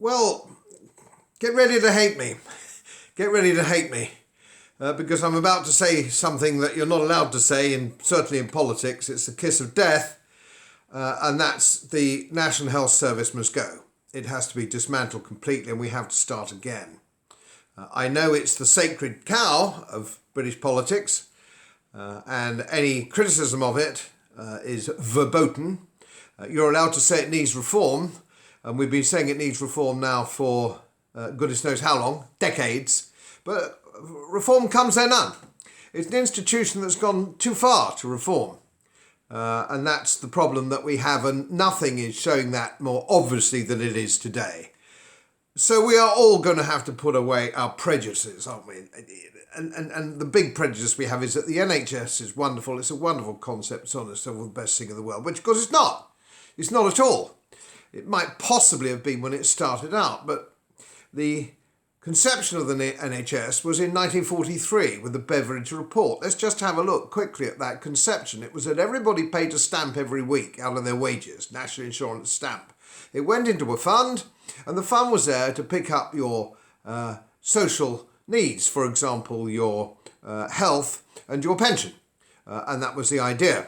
Well, get ready to hate me. Get ready to hate me. Because I'm about to say something that you're not allowed to say, and certainly in politics. It's the kiss of death, and that's the National Health Service must go. It has to be dismantled completely, and we have to start again. I know it's the sacred cow of British politics, and any criticism of it is verboten. You're allowed to say it needs reform, and we've been saying it needs reform now for goodness knows how long, decades, but reform comes there none. It's an institution that's gone too far to reform, and that's the problem that we have, and nothing is showing that more obviously than it is today. So we are all going to have to put away our prejudices, aren't we? And the big prejudice we have is that the NHS is wonderful. It's a wonderful concept. It's honest, the best thing in the world, which of course it's not. It's not at all. It might possibly have been when it started out, but the conception of the NHS was in 1943 with the Beveridge Report. Let's just have a look quickly at that conception. It was that everybody paid a stamp every week out of their wages, national insurance stamp. It went into a fund, and the fund was there to pick up your social needs, for example, your health and your pension. And that was the idea.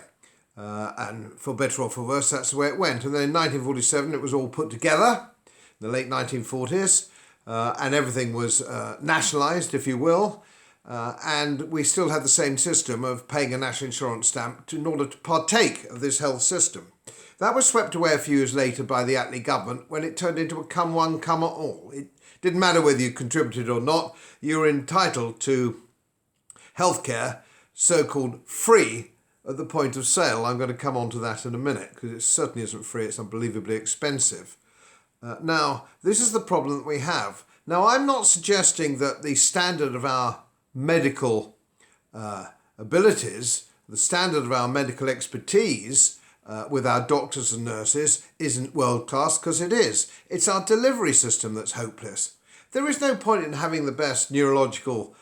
And for better or for worse, that's the way it went. And then in 1947, it was all put together, in the late 1940s, and everything was nationalised, if you will. And we still had the same system of paying a national insurance stamp in order to partake of this health system. That was swept away a few years later by the Attlee government when it turned into a come one, come all. It didn't matter whether you contributed or not, you were entitled to healthcare, so-called free, at the point of sale. I'm going to come on to that in a minute, because it certainly isn't free, it's unbelievably expensive. Now, this is the problem that we have. Now, I'm not suggesting that the standard of our medical abilities, the standard of our medical expertise with our doctors and nurses isn't world class, because it is. It's our delivery system that's hopeless. There is no point in having the best neurological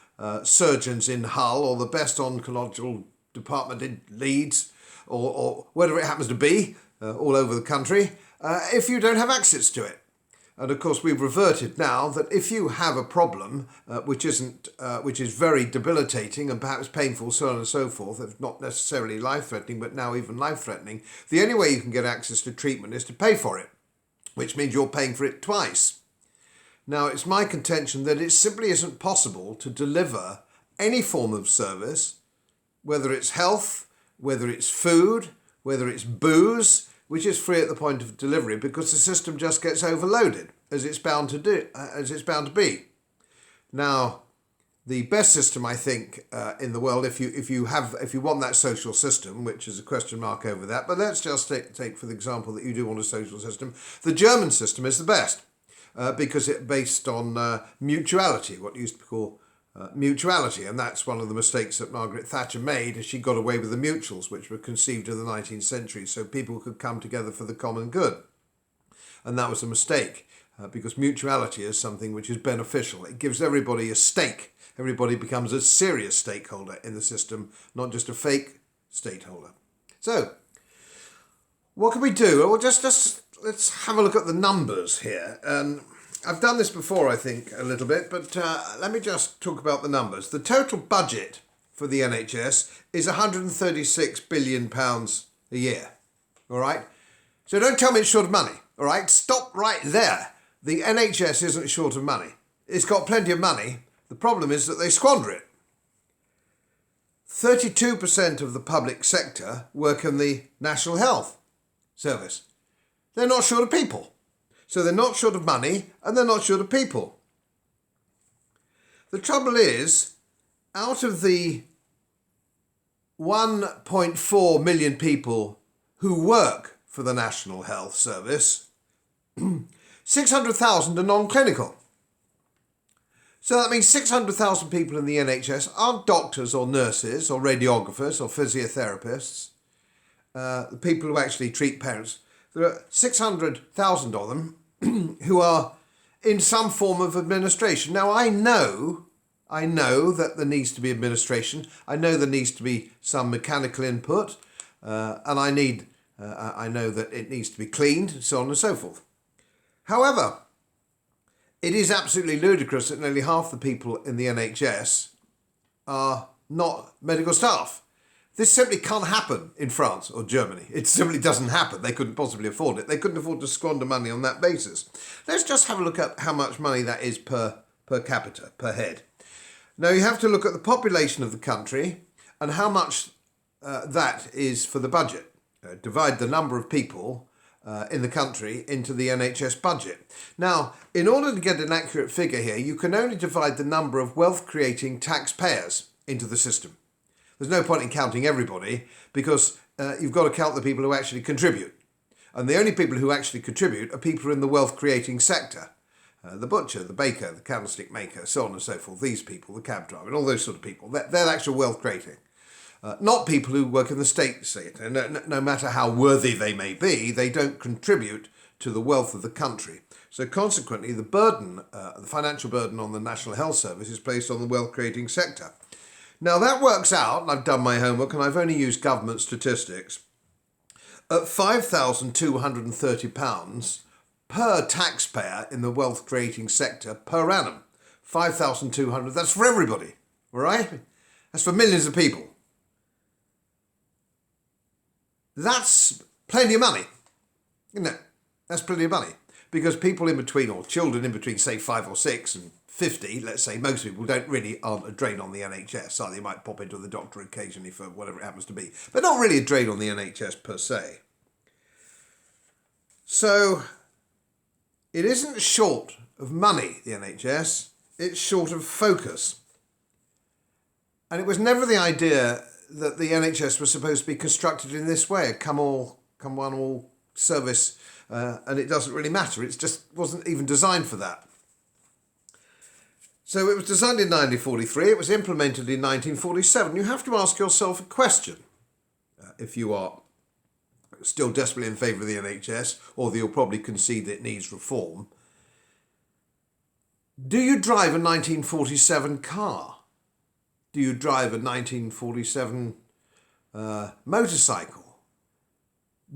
surgeons in Hull or the best oncological department in Leeds or whatever it happens to be all over the country if you don't have access to it. And of course we've reverted now that if you have a problem which is very debilitating and perhaps painful, so on and so forth, if not necessarily life-threatening, but now even life-threatening, the only way you can get access to treatment is to pay for it, which means you're paying for it twice. Now, it's my contention that it simply isn't possible to deliver any form of service, whether it's health, whether it's food, whether it's booze, which is free at the point of delivery, because the system just gets overloaded, as it's bound to be. Now, the best system, I think, in the world, if you want that social system, which is a question mark over that, but let's just take for the example that you do want a social system, the German system is the best, because it's based on mutuality, what used to be called mutuality, and that's one of the mistakes that Margaret Thatcher made, as she got away with the mutuals, which were conceived in the 19th century, so people could come together for the common good. And that was a mistake, because mutuality is something which is beneficial. It gives everybody a stake. Everybody becomes a serious stakeholder in the system, not just a fake stakeholder. So, what can we do? Well, just let's have a look at the numbers here. I've done this before, I think, a little bit, but let me just talk about the numbers. The total budget for the NHS is £136 billion a year, all right? So don't tell me it's short of money, all right? Stop right there. The NHS isn't short of money. It's got plenty of money. The problem is that they squander it. 32% of the public sector work in the National Health Service. They're not short of people. So they're not short of money, and they're not short of people. The trouble is, out of the 1.4 million people who work for the National Health Service, 600,000 are non-clinical. So that means 600,000 people in the NHS aren't doctors or nurses or radiographers or physiotherapists, the people who actually treat parents. There are 600,000 of them who are in some form of administration. Now, I know that there needs to be administration. I know there needs to be some mechanical input, and I know that it needs to be cleaned, and so on and so forth. However, It is absolutely ludicrous that nearly half the people in the NHS are not medical staff. This simply can't happen in France or Germany. It simply doesn't happen. They couldn't possibly afford it. They couldn't afford to squander money on that basis. Let's just have a look at how much money that is per capita, per head. Now you have to look at the population of the country and how much that is for the budget. Divide the number of people in the country into the NHS budget. Now, in order to get an accurate figure here, you can only divide the number of wealth-creating taxpayers into the system. There's no point in counting everybody because you've got to count the people who actually contribute. And the only people who actually contribute are people in the wealth-creating sector. The butcher, the baker, the candlestick maker, so on and so forth. These people, the cab driver, and all those sort of people. They're actual wealth-creating. Not people who work in the state sector. No matter how worthy they may be, they don't contribute to the wealth of the country. So consequently, the burden, the financial burden on the National Health Service is placed on the wealth-creating sector. Now that works out, and I've done my homework, and I've only used government statistics, at £5,230 per taxpayer in the wealth-creating sector per annum. 5,200, that's for everybody, all right? That's for millions of people. That's plenty of money, isn't it? That's plenty of money. Because people in between, or children in between, say 5 or 6 and 50, let's say, most people aren't a drain on the NHS. So they might pop into the doctor occasionally for whatever it happens to be. But not really a drain on the NHS per se. So it isn't short of money, the NHS. It's short of focus. And it was never the idea that the NHS was supposed to be constructed in this way, a come one all service, and it doesn't really matter. It just wasn't even designed for that. So it was designed in 1943, it was implemented in 1947. You have to ask yourself a question, if you are still desperately in favour of the NHS, or you'll probably concede that it needs reform. Do you drive a 1947 car? Do you drive a 1947 motorcycle?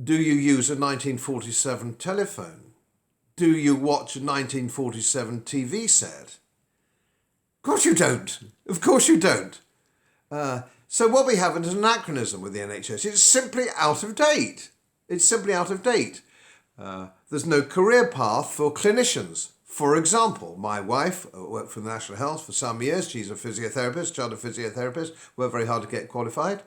Do you use a 1947 telephone? Do you watch a 1947 TV set? Of course you don't. Of course you don't. So what we have is an anachronism with the NHS. It's simply out of date. It's simply out of date. There's no career path for clinicians. For example, my wife worked for the National Health for some years. She's a physiotherapist, chartered physiotherapist, worked very hard to get qualified.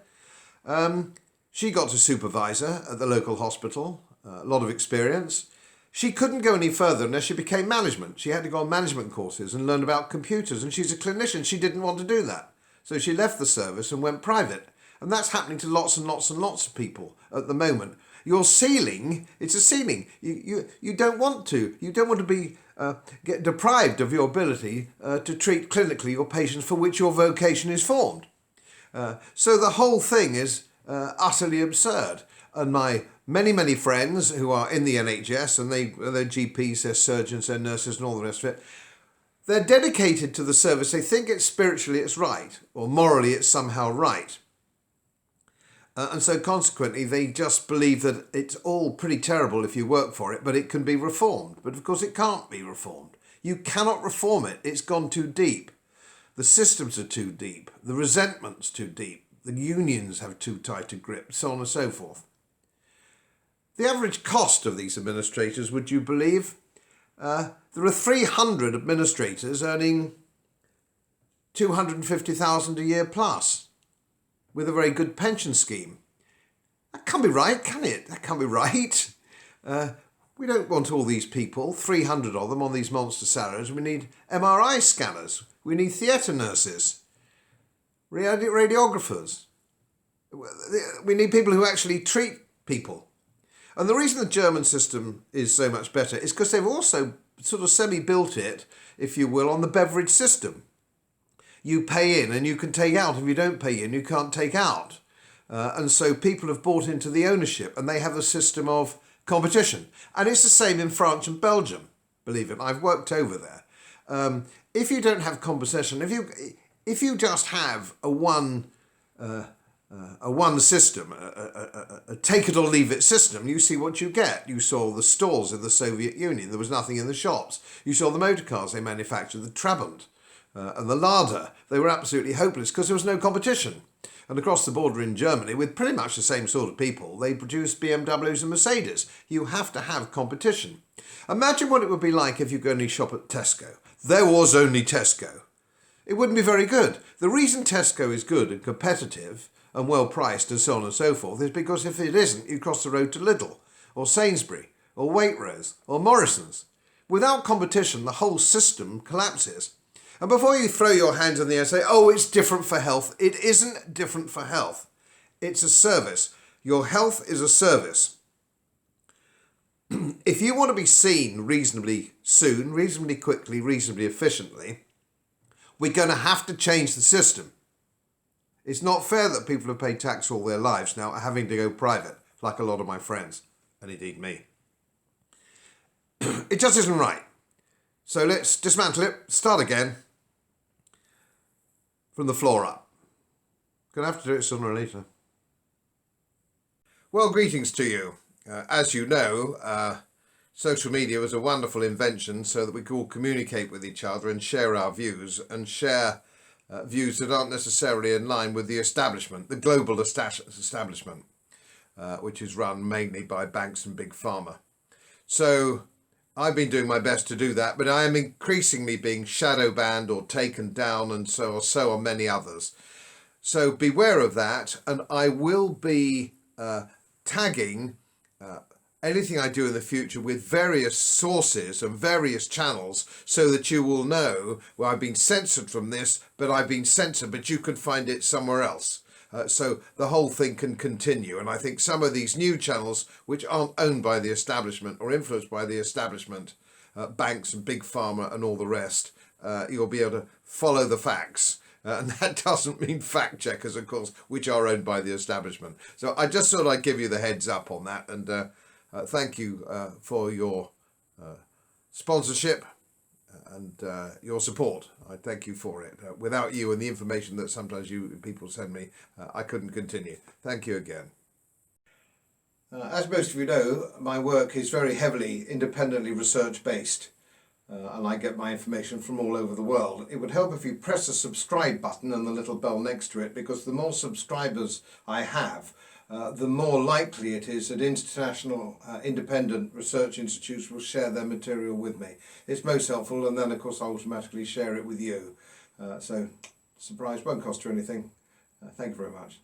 She got to supervisor at the local hospital, a lot of experience. She couldn't go any further unless she became management. She had to go on management courses and learn about computers, and she's a clinician. She didn't want to do that. So she left the service and went private. And that's happening to lots and lots and lots of people at the moment. Your ceiling, it's a ceiling. You don't want to. You don't want to be get deprived of your ability to treat clinically your patients for which your vocation is formed. So the whole thing is utterly absurd. And my many friends who are in the NHS, and they're GPs, they're surgeons, they're nurses and all the rest of it, they're dedicated to the service. They think spiritually it's right, or morally it's somehow right. And so consequently, they just believe that it's all pretty terrible if you work for it, but it can be reformed. But of course it can't be reformed. You cannot reform it. It's gone too deep. The systems are too deep. The resentment's too deep. The unions have too tight a grip, so on and so forth. The average cost of these administrators, would you believe? There are 300 administrators earning $250,000 a year plus, with a very good pension scheme. That can't be right, can it? That can't be right. We don't want all these people, 300 of them, on these monster salaries. We need MRI scanners. We need theatre nurses, radiographers. We need people who actually treat people. And the reason the German system is so much better is because they've also sort of semi-built it, if you will, on the beverage system. You pay in and you can take out. If you don't pay in, you can't take out. And so people have bought into the ownership, and they have a system of competition. And it's the same in France and Belgium, believe it. I've worked over there. If you don't have competition, if you just have a one a one system, a take it or leave it system, you see what you get. You saw the stores in the Soviet Union. There was nothing in the shops. You saw the motor cars they manufactured, the Trabant and the Lada. They were absolutely hopeless because there was no competition. And across the border in Germany, with pretty much the same sort of people, they produce BMWs and Mercedes. You have to have competition. Imagine what it would be like if you could only shop at Tesco. There was only Tesco. It wouldn't be very good. The reason Tesco is good and competitive and well priced and so on and so forth is because if it isn't, you cross the road to Lidl or Sainsbury or Waitrose or Morrison's. Without competition, the whole system collapses. And before you throw your hands in the air and say, oh, it's different for health, it isn't different for health. It's a service. Your health is a service. If you want to be seen reasonably soon, reasonably quickly, reasonably efficiently, we're going to have to change the system. It's not fair that people have paid tax all their lives now are having to go private, like a lot of my friends, and indeed me. It just isn't right. So let's dismantle it, start again, from the floor up. Gonna have to do it sooner or later. Well, greetings to you. As you know, social media was a wonderful invention so that we could all communicate with each other and share our views and share views that aren't necessarily in line with the establishment, the global establishment, which is run mainly by banks and big pharma. So I've been doing my best to do that, but I am increasingly being shadow banned or taken down, and so are many others. So beware of that, and I will be tagging anything I do in the future with various sources and various channels so that you will know, well, I've been censored from this, but I've been censored, but you can find it somewhere else. So the whole thing can continue. And I think some of these new channels, which aren't owned by the establishment or influenced by the establishment, banks and big pharma and all the rest, you'll be able to follow the facts. And that doesn't mean fact checkers, of course, which are owned by the establishment. So I just thought I'd give you the heads up on that. And thank you for your sponsorship and your support. I thank you for it. Without you and the information that sometimes you people send me, I couldn't continue. Thank you again. As most of you know, my work is very heavily independently research based. And I get my information from all over the world. It would help if you press the subscribe button and the little bell next to it, because the more subscribers I have, the more likely it is that international independent research institutes will share their material with me. It's most helpful, and then of course I automatically share it with you. So surprise, won't cost you anything. Thank you very much.